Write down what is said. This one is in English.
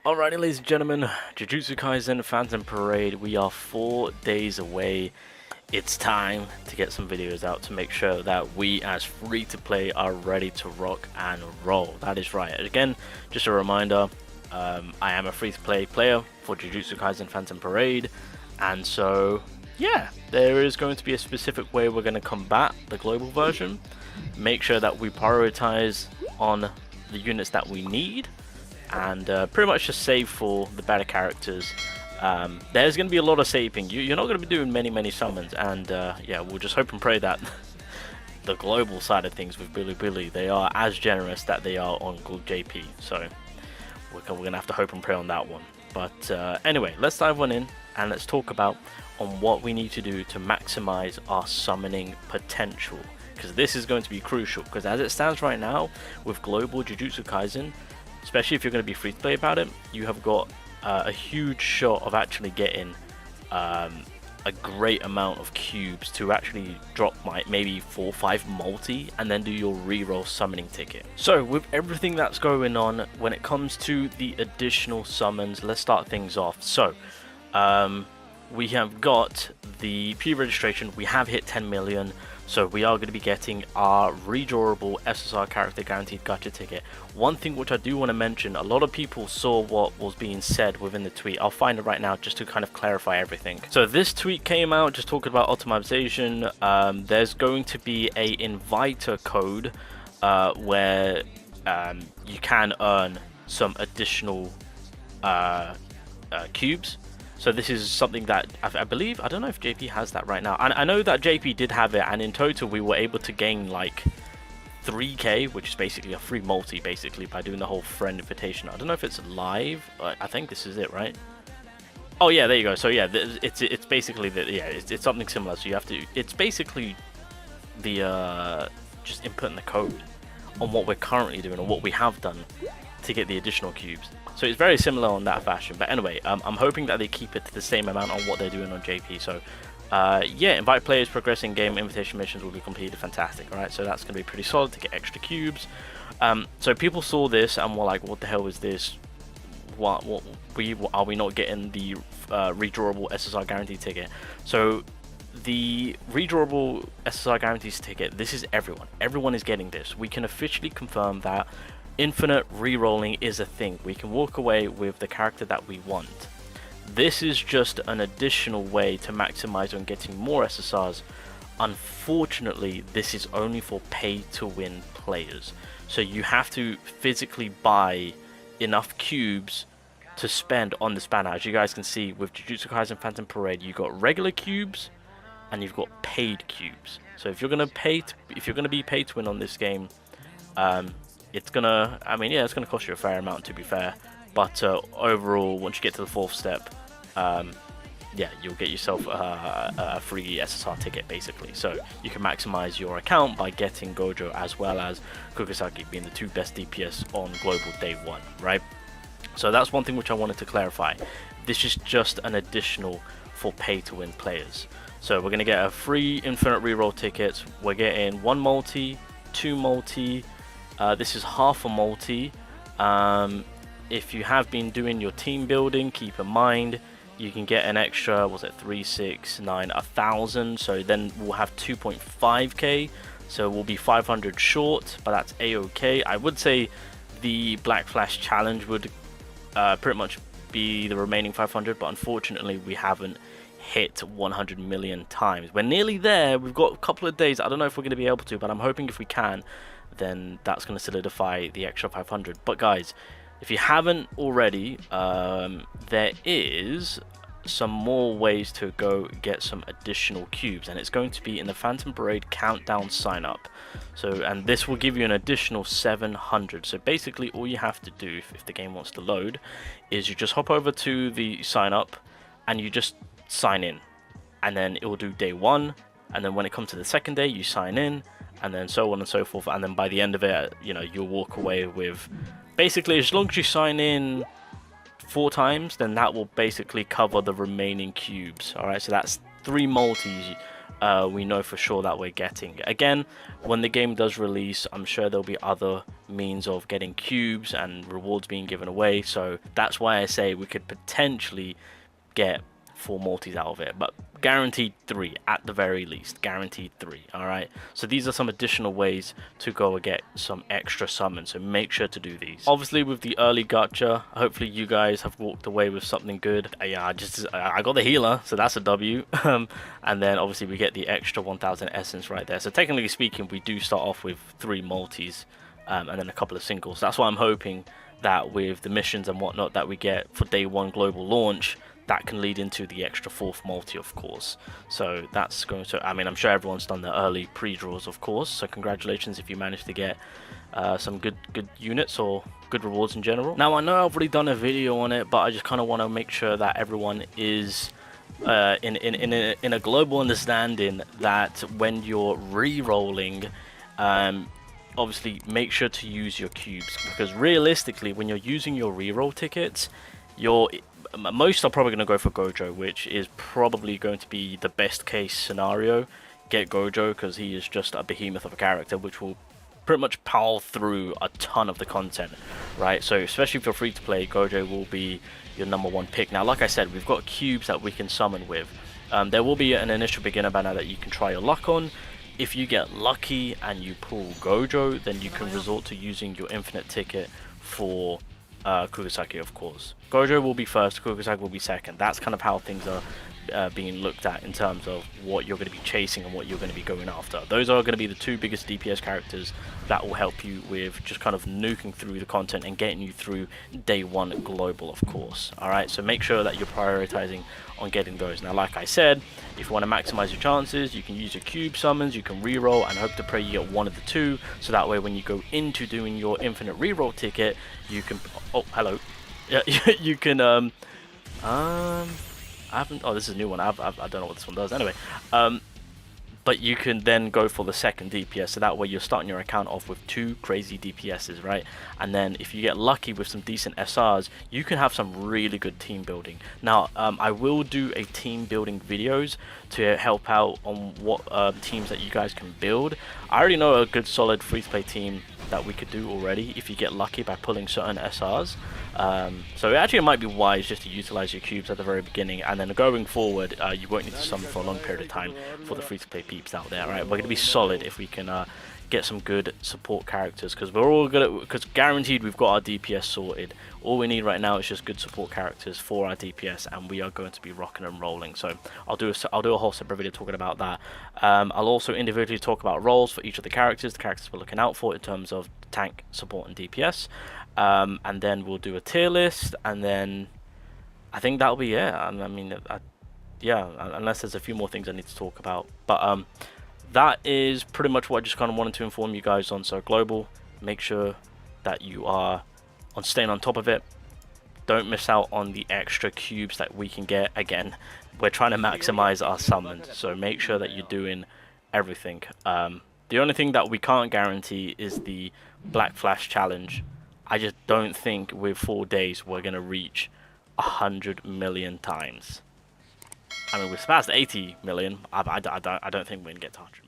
Alrighty, ladies and gentlemen, Jujutsu Kaisen Phantom Parade, we are 4 days away. It's time to get some videos out to make sure that we as free-to-play are ready to rock and roll. That is right. Again, just a reminder, I am a free-to-play player for Jujutsu Kaisen Phantom Parade, and so, yeah, there is going to be a specific way we're going to combat the global version. Make sure that we prioritize on the units that we need, and pretty much just save for the better characters. There's going to be a lot of saving. You're not going to be doing many summons, and yeah, we'll just hope and pray that the global side of things with Billy, they are as generous that they are on JP. So we're going to have to hope and pray on that one. But anyway, let's dive on in and let's talk about on what we need to do to maximize our summoning potential, because this is going to be crucial. Because as it stands right now with global Jujutsu Kaisen, especially if you're going to be free to play about it, you have got a huge shot of actually getting a great amount of cubes to actually drop maybe 4 or 5 multi and then do your reroll summoning ticket. So with everything that's going on when it comes to the additional summons, let's start things off. So we have got the pre-registration. We have hit 10 million. So we are going to be getting our redrawable SSR character guaranteed gacha ticket. One thing which I do want to mention, a lot of people saw what was being said within the tweet. I'll find it right now just to kind of clarify everything. So this tweet came out just talking about optimization. There's going to be a inviter code where you can earn some additional cubes. So this is something that I believe, I don't know if JP has that right now. And I know that JP did have it, and in total we were able to gain like 3k, which is basically a free multi basically by doing the whole friend invitation. I don't know if it's live. I think this is it, right? Oh yeah, there you go. So yeah, it's basically it's something similar. So you have to, it's basically the just inputting the code on what we're currently doing or what we have done to get the additional cubes. So it's very similar on that fashion. But anyway, I'm hoping that they keep it to the same amount on what they're doing on JP. So yeah, invite players progressing game invitation missions will be completed. Fantastic. All right, so that's going to be pretty solid to get extra cubes. So people saw this and were like, what the hell is this? What are we not getting the redrawable SSR guarantee ticket? So the redrawable SSR guarantees ticket, this is everyone is getting this. We can officially confirm that infinite re-rolling is a thing. We can walk away with the character that we want. This is just an additional way to maximize on getting more SSRs. Unfortunately, this is only for pay to win players, so you have to physically buy enough cubes to spend on this banner. As you guys can see with Jujutsu Kaisen Phantom Parade, you've got regular cubes and you've got paid cubes. So if you're gonna be paid to win on this game, it's gonna, it's gonna cost you a fair amount, to be fair. But overall, once you get to the 4th step, yeah, you'll get yourself a free SSR ticket, basically. So you can maximize your account by getting Gojo as well as Kugisaki being the 2 best DPS on global day 1, right? So that's one thing which I wanted to clarify. This is just an additional for pay-to-win players. So we're gonna get a free infinite reroll ticket. We're getting 1 multi, 2 multi. This is half a multi. If you have been doing your team building, keep in mind you can get an extra, was it 3, 6, 9, 1,000. So then we'll have 2.5k. So we'll be 500 short, but that's a-okay. I would say the Black Flash challenge would pretty much be the remaining 500, but unfortunately we haven't hit 100 million times. We're nearly there. We've got a couple of days. I don't know if we're going to be able to, but I'm hoping if we can, then that's going to solidify the extra 500. But guys, if you haven't already, there is some more ways to go get some additional cubes, and it's going to be in the Phantom Parade countdown sign up. So, and this will give you an additional 700. So basically all you have to do if the game wants to load is you just hop over to the sign up and you just sign in, and then it will do day 1, and then when it comes to the 2nd day you sign in, and then so on and so forth, and then by the end of it, you'll walk away with, basically, as long as you sign in 4 times, then that will basically cover the remaining cubes. All right, so that's 3 multis we know for sure that we're getting. Again, when the game does release, I'm sure there'll be other means of getting cubes and rewards being given away, so that's why I say we could potentially get 4 multis out of it, but guaranteed 3 at the very least, guaranteed 3. All right, so these are some additional ways to go and get some extra summons, so make sure to do these. Obviously with the early gacha, hopefully you guys have walked away with something good. Yeah, I got the healer, so that's a W. And then obviously we get the extra 1000 essence right there, so technically speaking we do start off with 3 multis and then a couple of singles. That's why I'm hoping that with the missions and whatnot that we get for day 1 global launch, that can lead into the extra 4th multi, of course. So that's going to, I mean, I'm sure everyone's done the early pre-draws, of course, so congratulations if you managed to get some good units or good rewards in general. Now I know I've already done a video on it, but I just kind of want to make sure that everyone is in a global understanding that when you're re-rolling, obviously make sure to use your cubes, because realistically when you're using your reroll tickets, most are probably going to go for Gojo, which is probably going to be the best case scenario. Get Gojo because he is just a behemoth of a character which will pretty much power through a ton of the content, right? So especially if you're free to play, Gojo will be your #1 pick. Now like I said, we've got cubes that we can summon with. There will be an initial beginner banner that you can try your luck on. If you get lucky and you pull Gojo, then you can resort to using your infinite ticket for Kurosaki, of course. Gojo will be first, Kurosaki will be second. That's kind of how things are being looked at in terms of what you're going to be chasing and what you're going to be going after. Those are going to be the 2 biggest DPS characters that will help you with just kind of nuking through the content and getting you through day 1 global, of course. Alright, so make sure that you're prioritizing on getting those. Now like I said, if you want to maximize your chances, you can use your cube summons, you can reroll, and hope to pray you get one of the 2, so that way when you go into doing your infinite reroll ticket, you can, oh hello, yeah, you can I haven't, oh this is a new one, I don't know what this one does anyway, but you can then go for the second DPS, so that way you're starting your account off with 2 crazy DPSs, right? And then if you get lucky with some decent SRs, you can have some really good team building. Now I will do a team building videos to help out on what teams that you guys can build. I already know a good solid free to play team that we could do already if you get lucky by pulling certain SRs. So actually it might be wise just to utilize your cubes at the very beginning, and then going forward you won't need to summon for a long period of time for the free to play peeps out there, right? We're going to be solid if we can get some good support characters, because we're all good at, because guaranteed we've got our DPS sorted. All we need right now is just good support characters for our DPS, and we are going to be rocking and rolling. So I'll do a whole separate video talking about that. I'll also individually talk about roles for each of the characters we're looking out for in terms of tank, support, and DPS. And then we'll do a tier list, and then I think that'll be it. I mean, yeah, unless there's a few more things I need to talk about, but that is pretty much what I just kind of wanted to inform you guys on. So global, make sure that you are staying on top of it. Don't miss out on the extra cubes that we can get. Again, we're trying to maximize our summons, so make sure that you're doing everything. The only thing that we can't guarantee is the Black Flash challenge. I just don't think with 4 days we're going to reach 100 million times. I mean, we've surpassed 80 million. I don't think we're going to get to 100.